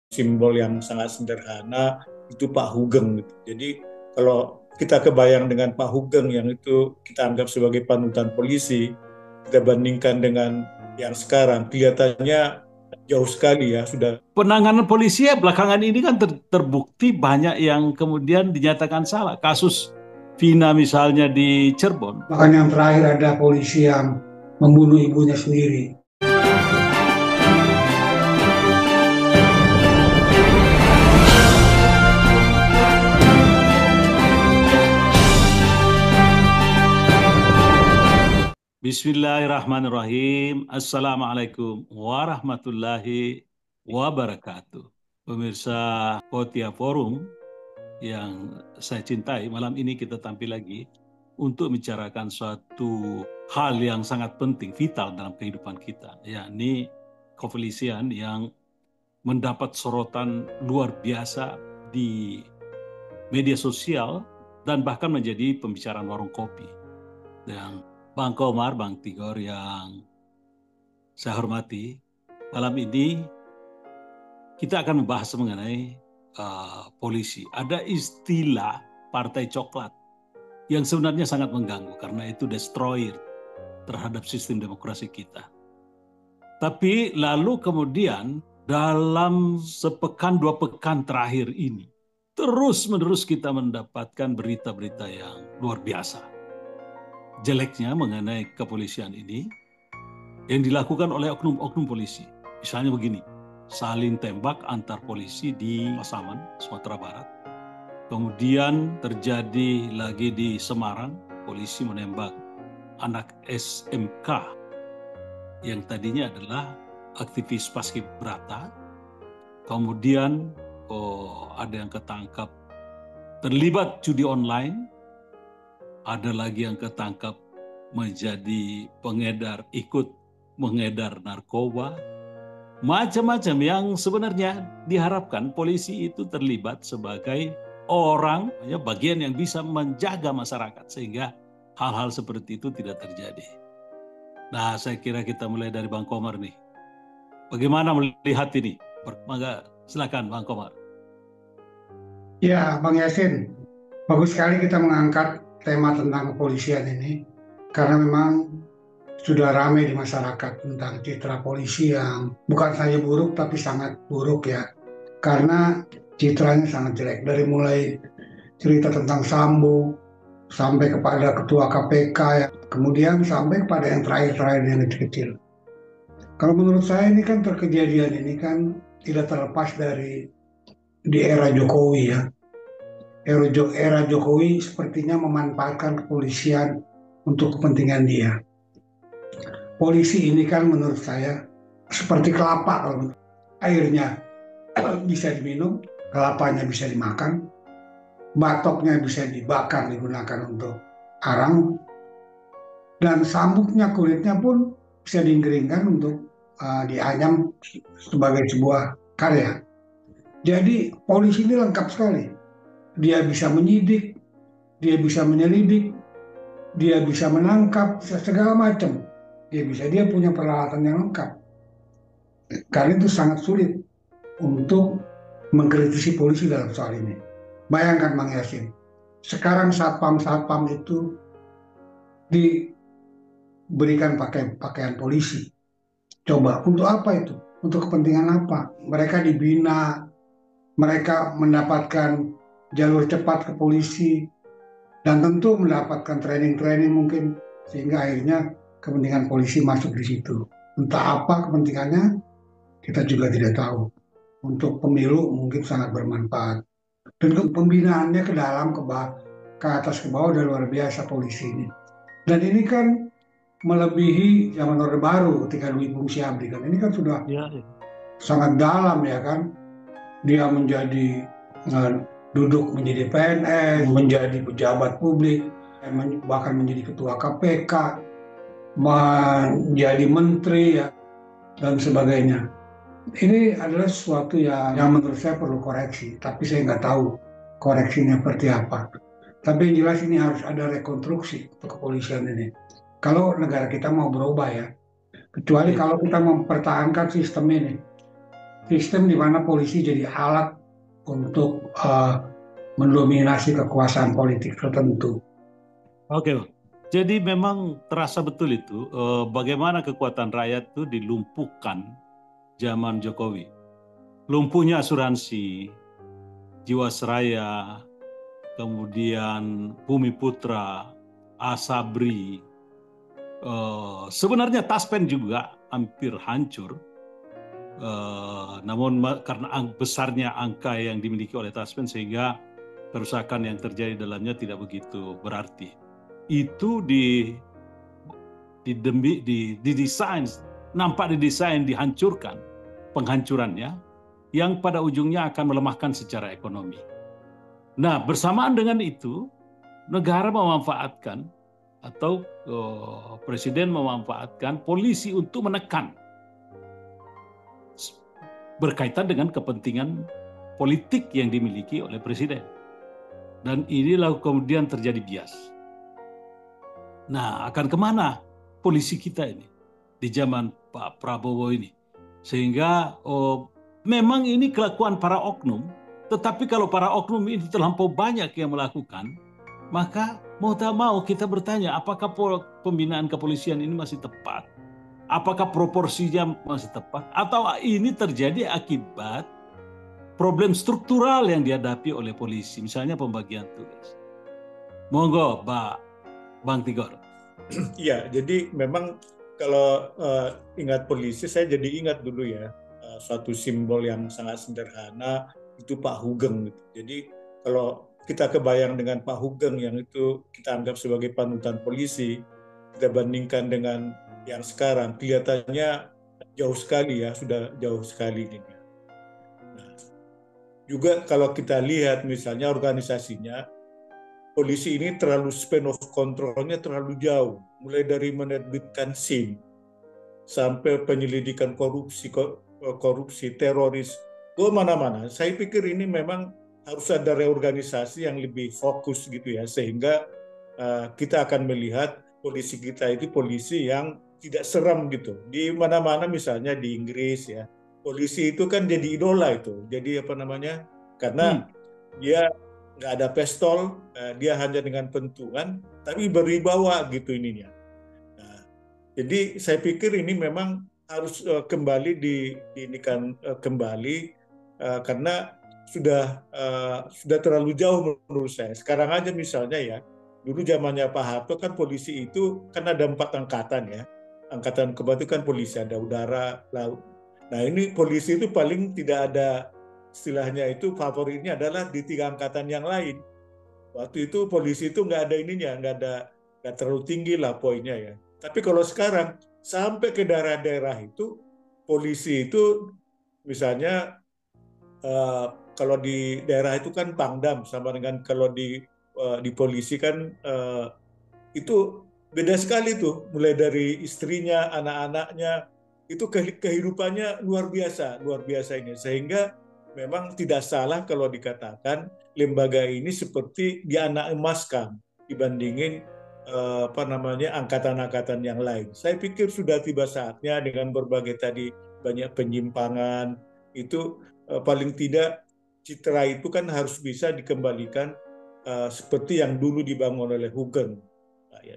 simbol yang sangat sederhana itu Pak Hugeng gitu. Jadi kalau kita kebayang dengan Pak Hugeng yang itu kita anggap sebagai panutan polisi, kita bandingkan dengan yang sekarang, kelihatannya jauh sekali ya sudah. Penanganan polisi ya belakangan ini kan terbukti banyak yang kemudian dinyatakan salah. Kasus Vina misalnya di Cirebon. Bahkan yang terakhir ada polisi yang membunuh ibunya sendiri. Bismillahirrahmanirrahim. Assalamualaikum warahmatullahi wabarakatuh. Pemirsa Kotia Forum yang saya cintai, malam ini kita tampil lagi untuk membicarakan suatu hal yang sangat penting, vital dalam kehidupan kita, yakni kepolisian yang mendapat sorotan luar biasa di media sosial dan bahkan menjadi pembicaraan warung kopi. Yang Bang Komar, Bang Tigor yang saya hormati, malam ini kita akan membahas mengenai polisi. Ada istilah partai coklat yang sebenarnya sangat mengganggu karena itu destroyer terhadap sistem demokrasi kita. Tapi lalu kemudian dalam sepekan dua pekan terakhir ini terus-menerus kita mendapatkan berita-berita yang luar biasa. Jeleknya mengenai kepolisian ini yang dilakukan oleh oknum-oknum polisi. Misalnya begini, saling tembak antar polisi di Pasaman, Sumatera Barat. Kemudian terjadi lagi di Semarang, polisi menembak anak SMK yang tadinya adalah aktivis Paskibraka. Kemudian ada yang ketangkap terlibat judi online. Ada lagi yang ketangkap menjadi pengedar, ikut mengedar narkoba. Macam-macam yang sebenarnya diharapkan polisi itu terlibat sebagai orang, bagian yang bisa menjaga masyarakat sehingga hal-hal seperti itu tidak terjadi. Nah, saya kira kita mulai dari Bang Komar nih. Bagaimana melihat ini? Maka silakan Bang Komar. Ya, Bang Yasin, bagus sekali kita mengangkat tema tentang kepolisian ini, karena memang sudah ramai di masyarakat tentang citra polisi yang bukan saja buruk, tapi sangat buruk ya. Karena citranya sangat jelek, dari mulai cerita tentang Sambo, sampai kepada ketua KPK, ya. Kemudian sampai kepada yang terakhir-terakhir yang kecil-kecil. Kalau menurut saya ini kan kejadian ini kan tidak terlepas dari di era Jokowi ya. Era Jokowi sepertinya memanfaatkan kepolisian untuk kepentingan dia. Polisi ini kan menurut saya seperti kelapa, kalau airnya bisa diminum, kelapanya bisa dimakan, batoknya bisa dibakar digunakan untuk arang, dan sambuknya, kulitnya pun bisa dikeringkan untuk dianyam sebagai sebuah karya. Jadi polisi ini lengkap sekali. Dia bisa menyidik, dia bisa menyelidik, dia bisa menangkap, segala macam. Dia punya peralatan yang lengkap. Karena itu sangat sulit untuk mengkritisi polisi dalam soal ini. Bayangkan Bang Yasin, sekarang satpam-satpam itu diberikan pakaian polisi. Coba, untuk apa itu? Untuk kepentingan apa? Mereka dibina, mereka mendapatkan jalur cepat ke polisi, dan tentu mendapatkan training-training mungkin, sehingga akhirnya kepentingan polisi masuk di situ. Entah apa kepentingannya, kita juga tidak tahu. Untuk pemilu mungkin sangat bermanfaat. Dan pembinaannya ke dalam, ke atas, ke bawah, udah luar biasa polisi ini. Dan ini kan melebihi zaman Orde Baru ketika Dwi Fungsi Abdi kan. Ini kan sudah sangat dalam ya kan. Dia menjadi duduk menjadi PNS, menjadi pejabat publik, bahkan menjadi ketua KPK, menjadi menteri ya, dan sebagainya. Ini adalah sesuatu yang menurut saya perlu koreksi, tapi saya nggak tahu koreksinya seperti apa. Tapi yang jelas ini harus ada rekonstruksi untuk kepolisian ini. Kalau negara kita mau berubah ya, kecuali kalau kita mempertahankan sistem ini. sistem di mana polisi jadi alat untuk mendominasi kekuasaan politik tertentu. Oke, jadi memang terasa betul itu bagaimana kekuatan rakyat itu dilumpuhkan zaman Jokowi. Lumpuhnya asuransi, Jiwasraya, kemudian Bumi Putra, Asabri, sebenarnya Taspen juga hampir hancur. Namun karena besarnya angka yang dimiliki oleh Taspen sehingga kerusakan yang terjadi dalamnya tidak begitu berarti. Itu didesain, nampak didesain dihancurkan, penghancurannya yang pada ujungnya akan melemahkan secara ekonomi. Nah, bersamaan dengan itu, negara memanfaatkan atau presiden memanfaatkan polisi untuk menekan berkaitan dengan kepentingan politik yang dimiliki oleh presiden. Dan inilah kemudian terjadi bias. Nah, akan kemana polisi kita ini di zaman Pak Prabowo ini? Sehingga memang ini kelakuan para oknum, tetapi kalau para oknum ini terlampau banyak yang melakukan, maka mau tak mau kita bertanya, apakah pembinaan kepolisian ini masih tepat? Apakah proporsinya masih tepat? Atau ini terjadi akibat problem struktural yang dihadapi oleh polisi, misalnya pembagian tugas. Monggo, Bang Tigor. Iya, jadi memang kalau ingat polisi, saya jadi ingat dulu ya, suatu simbol yang sangat sederhana, itu Pak Hugeng. Jadi kalau kita kebayang dengan Pak Hugeng yang itu kita anggap sebagai panutan polisi, kita bandingkan dengan yang sekarang, kelihatannya jauh sekali ya, sudah jauh sekali ini. Nah, juga kalau kita lihat misalnya organisasinya, polisi ini terlalu span of control-nya terlalu jauh, mulai dari menerbitkan SIM sampai penyelidikan korupsi, teroris, ke mana-mana. Saya pikir ini memang harus ada reorganisasi yang lebih fokus gitu ya, sehingga kita akan melihat polisi kita itu polisi yang tidak seram gitu. Di mana-mana misalnya di Inggris ya, polisi itu kan jadi idola itu. Jadi apa namanya? Karena dia nggak ada pistol, dia hanya dengan pentungan, tapi berwibawa gitu ininya. Nah, jadi saya pikir ini memang harus kembali diinikan kembali karena sudah terlalu jauh menurut saya. Sekarang aja misalnya ya, dulu zamannya Pak Harto kan polisi itu kan ada 4 angkatan ya. Angkatan Kebat itu kan polisi, ada udara, laut. Nah ini polisi itu paling tidak ada, istilahnya itu favoritnya adalah di 3 angkatan yang lain. Waktu itu polisi itu nggak ada ininya, nggak terlalu tinggi lah poinnya ya. Tapi kalau sekarang sampai ke daerah-daerah itu, polisi itu misalnya kalau di daerah itu kan Pangdam, sama dengan kalau di polisi kan itu beda sekali tuh, mulai dari istrinya, anak-anaknya, itu kehidupannya luar biasa ini. Sehingga memang tidak salah kalau dikatakan lembaga ini seperti dianak emaskan dibandingin angkatan-angkatan yang lain. Saya pikir sudah tiba saatnya dengan berbagai tadi banyak penyimpangan, itu paling tidak citra itu kan harus bisa dikembalikan seperti yang dulu dibangun oleh Hugeng,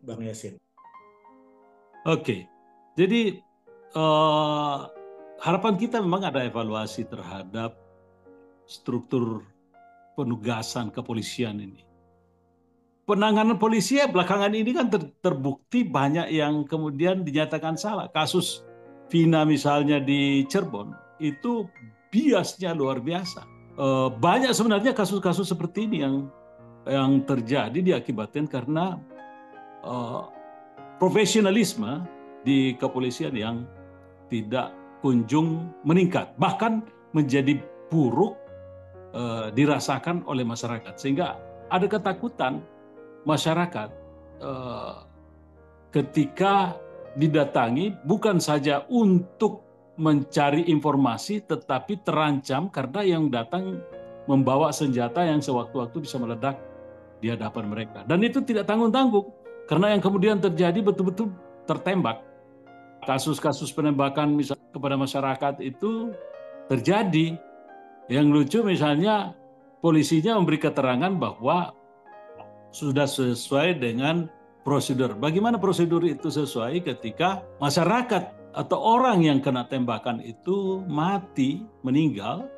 Bang Yasin. Oke, jadi harapan kita memang ada evaluasi terhadap struktur penugasan kepolisian ini. Penanganan polisi ya belakangan ini kan terbukti banyak yang kemudian dinyatakan salah. Kasus Vina misalnya di Cirebon itu biasnya luar biasa. Banyak sebenarnya kasus-kasus seperti ini yang terjadi diakibatkan karena profesionalisme di kepolisian yang tidak kunjung meningkat, bahkan menjadi buruk dirasakan oleh masyarakat, sehingga ada ketakutan masyarakat ketika didatangi bukan saja untuk mencari informasi, tetapi terancam karena yang datang membawa senjata yang sewaktu-waktu bisa meledak di hadapan mereka. Dan itu tidak tanggung-tanggung, karena yang kemudian terjadi betul-betul tertembak. Kasus-kasus penembakan misalnya kepada masyarakat itu terjadi. Yang lucu misalnya polisinya memberi keterangan bahwa sudah sesuai dengan prosedur. Bagaimana prosedur itu sesuai ketika masyarakat atau orang yang kena tembakan itu mati, meninggal,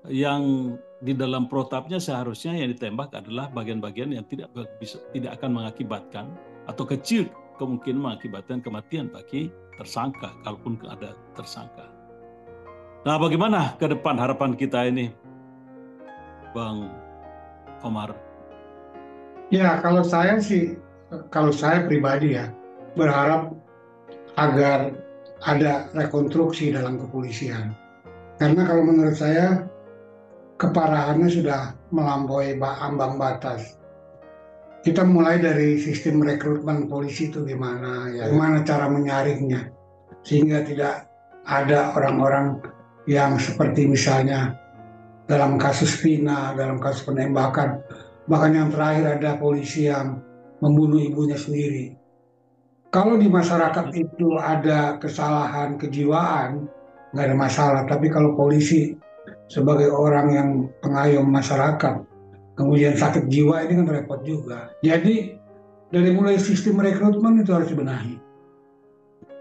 yang di dalam protapnya seharusnya yang ditembak adalah bagian-bagian yang tidak akan mengakibatkan atau kecil kemungkinan mengakibatkan kematian bagi tersangka, kalaupun ada tersangka. Nah, bagaimana ke depan harapan kita ini, Bang Komar? Ya, kalau saya pribadi ya, berharap agar ada rekonstruksi dalam kepolisian. Karena kalau menurut saya, keparahannya sudah melampaui ambang batas. Kita mulai dari sistem rekrutmen polisi itu gimana ya, gimana cara menyaringnya, sehingga tidak ada orang-orang yang seperti misalnya dalam kasus Vina, dalam kasus penembakan, bahkan yang terakhir ada polisi yang membunuh ibunya sendiri. Kalau di masyarakat itu ada kesalahan kejiwaan, nggak ada masalah. Tapi kalau polisi sebagai orang yang pengayom masyarakat, kemudian sakit jiwa, ini kan repot juga. Jadi dari mulai sistem rekrutmen itu harus dibenahi.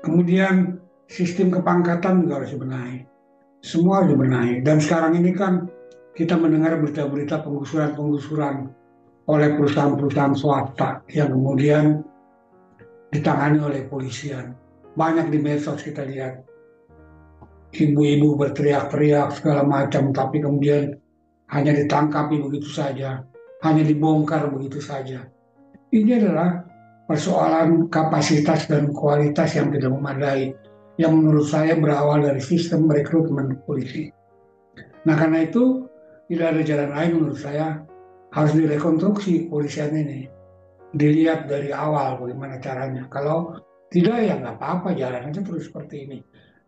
Kemudian sistem kepangkatan juga harus dibenahi. Semua harus dibenahi. Dan sekarang ini kan kita mendengar berita-berita penggusuran oleh perusahaan-perusahaan swasta yang kemudian ditangani oleh polisian. Banyak di medsos kita lihat ibu-ibu berteriak-teriak segala macam, tapi kemudian hanya ditangkapi begitu saja, hanya dibongkar begitu saja. Ini adalah persoalan kapasitas dan kualitas yang tidak memadai, yang menurut saya berawal dari sistem rekrutmen polisi. Nah, karena itu tidak ada jalan lain menurut saya, harus direkonstruksi polisian ini, dilihat dari awal bagaimana caranya. Kalau tidak ya nggak apa-apa, jalan aja terus seperti ini.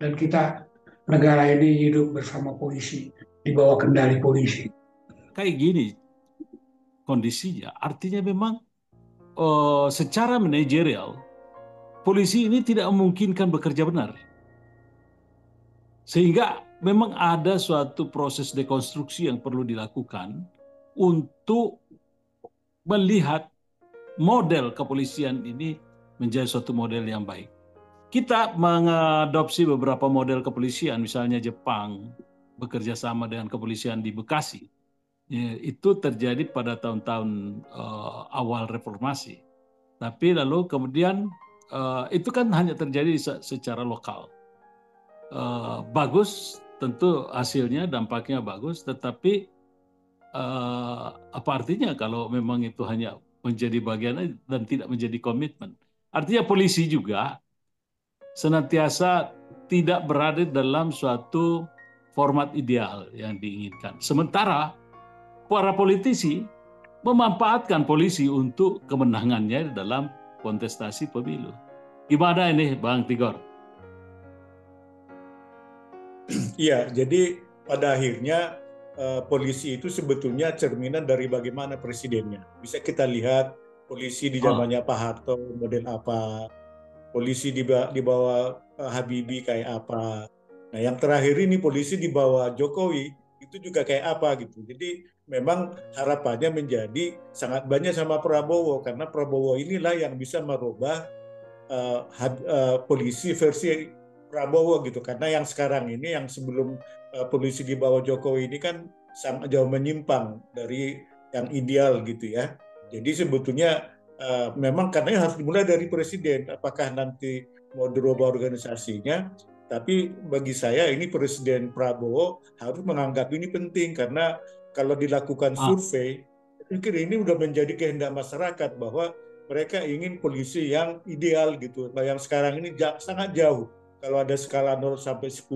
Dan kita, negara ini hidup bersama polisi, di bawah kendali polisi. Kayak gini kondisinya, artinya memang secara manajerial polisi ini tidak memungkinkan bekerja benar. Sehingga memang ada suatu proses dekonstruksi yang perlu dilakukan untuk melihat model kepolisian ini menjadi suatu model yang baik. Kita mengadopsi beberapa model kepolisian, misalnya Jepang bekerja sama dengan kepolisian di Bekasi. Ya, itu terjadi pada tahun-tahun awal reformasi. Tapi lalu kemudian itu kan hanya terjadi secara lokal. Bagus, tentu hasilnya, dampaknya bagus, tetapi apa artinya kalau memang itu hanya menjadi bagian dan tidak menjadi komitmen? Artinya polisi juga senantiasa tidak berada dalam suatu format ideal yang diinginkan. Sementara para politisi memanfaatkan polisi untuk kemenangannya dalam kontestasi pemilu. Gimana ini, Bang Tigor? Iya, jadi pada akhirnya polisi itu sebetulnya cerminan dari bagaimana presidennya. Bisa kita lihat polisi di zamannya Pak Harto model apa, polisi di bawah Habibie kayak apa. Nah, yang terakhir ini polisi di bawah Jokowi itu juga kayak apa gitu. Jadi memang harapannya menjadi sangat banyak sama Prabowo, karena Prabowo inilah yang bisa merubah polisi versi Prabowo gitu. Karena yang sekarang ini, yang sebelum polisi di bawah Jokowi ini kan sangat jauh menyimpang dari yang ideal gitu ya. Jadi sebetulnya memang karena harus dimulai dari presiden. Apakah nanti mau dirubah organisasinya? Tapi bagi saya ini Presiden Prabowo harus menganggap ini penting, karena kalau dilakukan survei, saya pikir ini udah menjadi kehendak masyarakat bahwa mereka ingin polisi yang ideal gitu. Nah, yang sekarang ini sangat jauh. Kalau ada skala 0 sampai 10,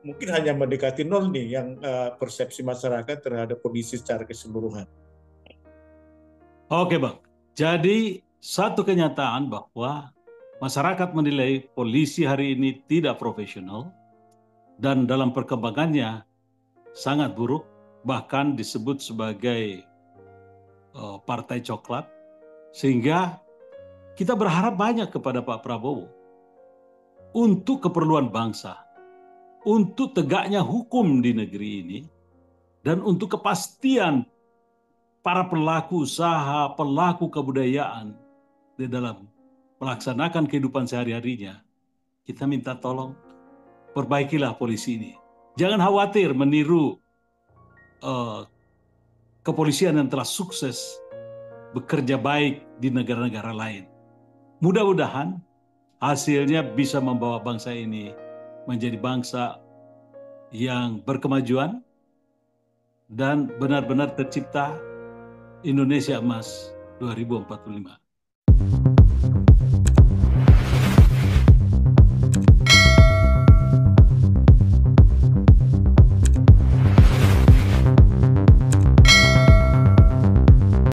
mungkin hanya mendekati 0 nih yang persepsi masyarakat terhadap polisi secara keseluruhan. Oke, Bang. Jadi satu kenyataan bahwa masyarakat menilai polisi hari ini tidak profesional dan dalam perkembangannya sangat buruk, bahkan disebut sebagai partai coklat, sehingga kita berharap banyak kepada Pak Prabowo untuk keperluan bangsa, untuk tegaknya hukum di negeri ini dan untuk kepastian para pelaku usaha, pelaku kebudayaan di dalam melaksanakan kehidupan sehari-harinya, kita minta tolong perbaikilah polisi ini. Jangan khawatir meniru kepolisian yang telah sukses bekerja baik di negara-negara lain. Mudah-mudahan hasilnya bisa membawa bangsa ini menjadi bangsa yang berkemajuan dan benar-benar tercipta Indonesia Emas 2045.